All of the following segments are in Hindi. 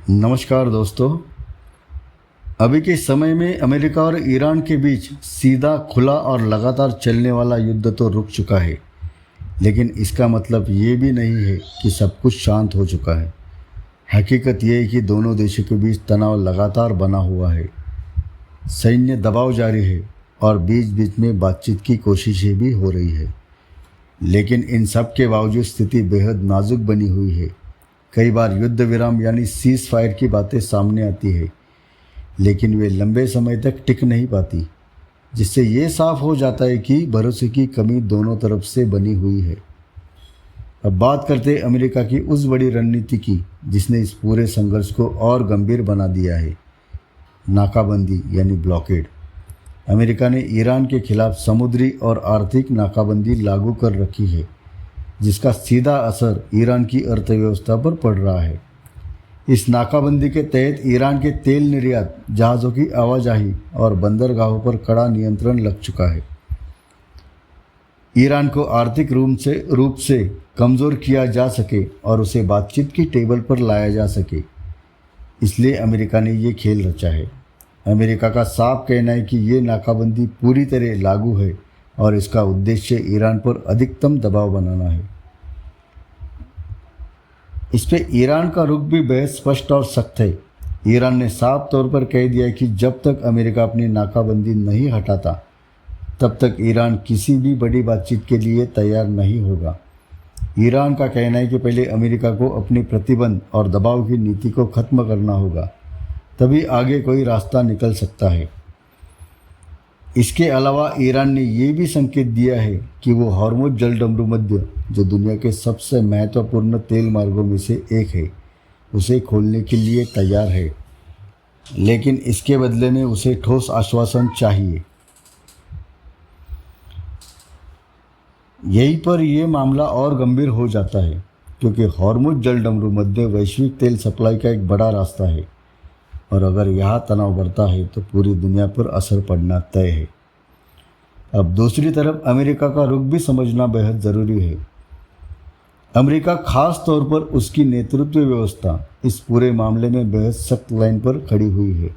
नमस्कार दोस्तों। अभी के समय में अमेरिका और ईरान के बीच सीधा, खुला और लगातार चलने वाला युद्ध तो रुक चुका है, लेकिन इसका मतलब ये भी नहीं है कि सब कुछ शांत हो चुका है। हकीकत यह है कि दोनों देशों के बीच तनाव लगातार बना हुआ है, सैन्य दबाव जारी है और बीच बीच में बातचीत की कोशिशें भी हो रही है। लेकिन इन सब के बावजूद स्थिति बेहद नाजुक बनी हुई है। कई बार युद्ध विराम यानी सीज फायर की बातें सामने आती है, लेकिन वे लंबे समय तक टिक नहीं पाती, जिससे ये साफ हो जाता है कि भरोसे की कमी दोनों तरफ से बनी हुई है। अब बात करते हैं अमेरिका की उस बड़ी रणनीति की जिसने इस पूरे संघर्ष को और गंभीर बना दिया है, नाकाबंदी यानी ब्लॉकेड। अमेरिका ने ईरान के खिलाफ समुद्री और आर्थिक नाकाबंदी लागू कर रखी है, जिसका सीधा असर ईरान की अर्थव्यवस्था पर पड़ रहा है। इस नाकाबंदी के तहत ईरान के तेल निर्यात, जहाज़ों की आवाजाही और बंदरगाहों पर कड़ा नियंत्रण लग चुका है। ईरान को आर्थिक रूप से कमज़ोर किया जा सके और उसे बातचीत की टेबल पर लाया जा सके, इसलिए अमेरिका ने ये खेल रचा है। अमेरिका का साफ कहना है कि ये नाकाबंदी पूरी तरह लागू है और इसका उद्देश्य ईरान पर अधिकतम दबाव बनाना है। इस पे ईरान का रुख भी बेहद स्पष्ट और सख्त है। ईरान ने साफ तौर पर कह दिया है कि जब तक अमेरिका अपनी नाकाबंदी नहीं हटाता, तब तक ईरान किसी भी बड़ी बातचीत के लिए तैयार नहीं होगा। ईरान का कहना है कि पहले अमेरिका को अपनी प्रतिबंध और दबाव की नीति को ख़त्म करना होगा, तभी आगे कोई रास्ता निकल सकता है। इसके अलावा ईरान ने ये भी संकेत दिया है कि वो हॉर्मुज़ जलडमरू मध्य, जो दुनिया के सबसे महत्वपूर्ण तेल मार्गों में से एक है, उसे खोलने के लिए तैयार है, लेकिन इसके बदले में उसे ठोस आश्वासन चाहिए। यहीं पर यह मामला और गंभीर हो जाता है, क्योंकि हॉर्मुज़ जलडमरू मध्य वैश्विक तेल सप्लाई का एक बड़ा रास्ता है और अगर यहाँ तनाव बढ़ता है तो पूरी दुनिया पर असर पड़ना तय है। अब दूसरी तरफ अमेरिका का रुख भी समझना बेहद ज़रूरी है। अमेरिका खास तौर पर उसकी नेतृत्व व्यवस्था इस पूरे मामले में बेहद सख्त लाइन पर खड़ी हुई है।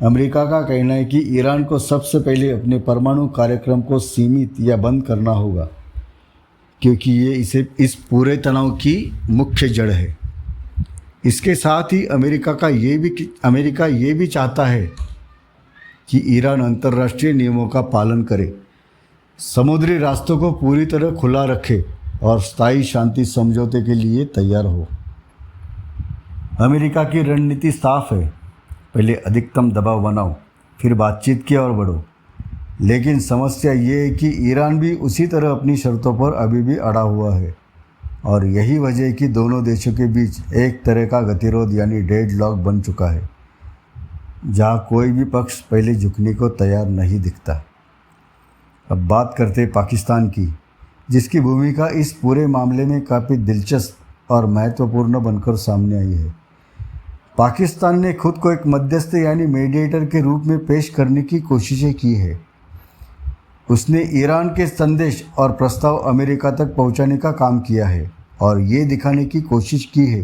अमेरिका का कहना है कि ईरान को सबसे पहले अपने परमाणु कार्यक्रम को सीमित या बंद करना होगा, क्योंकि ये इस पूरे तनाव की मुख्य जड़ है। इसके साथ ही अमेरिका ये भी चाहता है कि ईरान अंतर्राष्ट्रीय नियमों का पालन करे, समुद्री रास्तों को पूरी तरह खुला रखे और स्थायी शांति समझौते के लिए तैयार हो। अमेरिका की रणनीति साफ है, पहले अधिकतम दबाव बनाओ, फिर बातचीत की ओर बढ़ो। लेकिन समस्या ये है कि ईरान भी उसी तरह अपनी शर्तों पर अभी भी अड़ा हुआ है और यही वजह है कि दोनों देशों के बीच एक तरह का गतिरोध यानी डेडलॉक बन चुका है, जहाँ कोई भी पक्ष पहले झुकने को तैयार नहीं दिखता। अब बात करते हैं पाकिस्तान की, जिसकी भूमिका इस पूरे मामले में काफ़ी दिलचस्प और महत्वपूर्ण बनकर सामने आई है। पाकिस्तान ने खुद को एक मध्यस्थ यानी मीडिएटर के रूप में पेश करने की कोशिशें की है। उसने ईरान के संदेश और प्रस्ताव अमेरिका तक पहुंचाने का काम किया है और ये दिखाने की कोशिश की है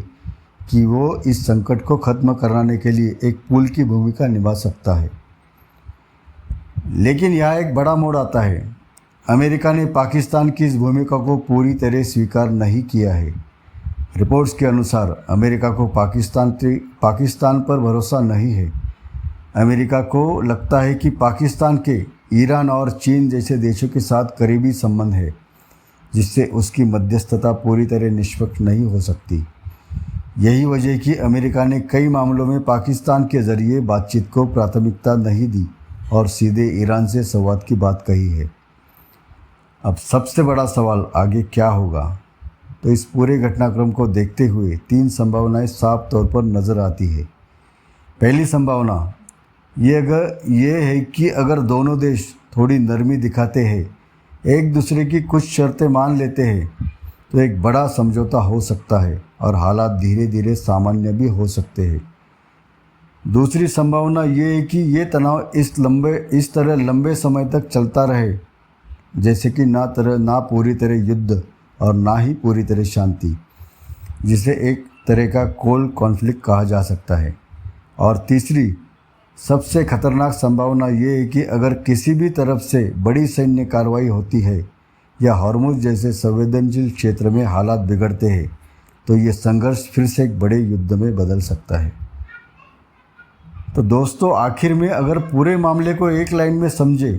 कि वो इस संकट को ख़त्म कराने के लिए एक पुल की भूमिका निभा सकता है। लेकिन यहाँ एक बड़ा मोड़ आता है। अमेरिका ने पाकिस्तान की इस भूमिका को पूरी तरह स्वीकार नहीं किया है। रिपोर्ट्स के अनुसार अमेरिका को पाकिस्तान पर भरोसा नहीं है। अमेरिका को लगता है कि पाकिस्तान के ईरान और चीन जैसे देशों के साथ करीबी संबंध है, जिससे उसकी मध्यस्थता पूरी तरह निष्पक्ष नहीं हो सकती। यही वजह है कि अमेरिका ने कई मामलों में पाकिस्तान के ज़रिए बातचीत को प्राथमिकता नहीं दी और सीधे ईरान से संवाद की बात कही है। अब सबसे बड़ा सवाल आगे क्या होगा, तो इस पूरे घटनाक्रम को देखते हुए तीन संभावनाएं साफ तौर पर नज़र आती है। पहली संभावना ये है कि अगर दोनों देश थोड़ी नरमी दिखाते हैं, एक दूसरे की कुछ शर्तें मान लेते हैं, तो एक बड़ा समझौता हो सकता है और हालात धीरे धीरे सामान्य भी हो सकते हैं। दूसरी संभावना ये है कि ये तनाव इस तरह लंबे समय तक चलता रहे, जैसे कि ना पूरी तरह युद्ध और ना ही पूरी तरह शांति, जिसे एक तरह का कोल्ड कॉन्फ्लिक्ट कहा जा सकता है। और तीसरी सबसे खतरनाक संभावना ये है कि अगर किसी भी तरफ से बड़ी सैन्य कार्रवाई होती है या हॉर्मुज़ जैसे संवेदनशील क्षेत्र में हालात बिगड़ते हैं तो ये संघर्ष फिर से एक बड़े युद्ध में बदल सकता है। तो दोस्तों, आखिर में अगर पूरे मामले को एक लाइन में समझे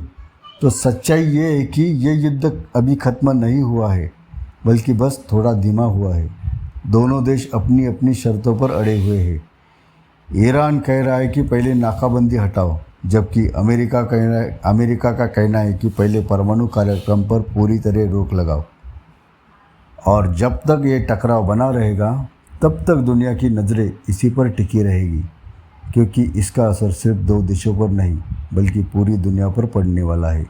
तो सच्चाई ये है कि ये युद्ध अभी ख़त्म नहीं हुआ है, बल्कि बस थोड़ा धीमा हुआ है। दोनों देश अपनी अपनी शर्तों पर अड़े हुए हैं। ईरान कह रहा है कि पहले नाकाबंदी हटाओ, जबकि अमेरिका का कहना है कि पहले परमाणु कार्यक्रम पर पूरी तरह रोक लगाओ। और जब तक ये टकराव बना रहेगा तब तक दुनिया की नज़रें इसी पर टिकी रहेगी, क्योंकि इसका असर सिर्फ दो देशों पर नहीं बल्कि पूरी दुनिया पर पड़ने वाला है।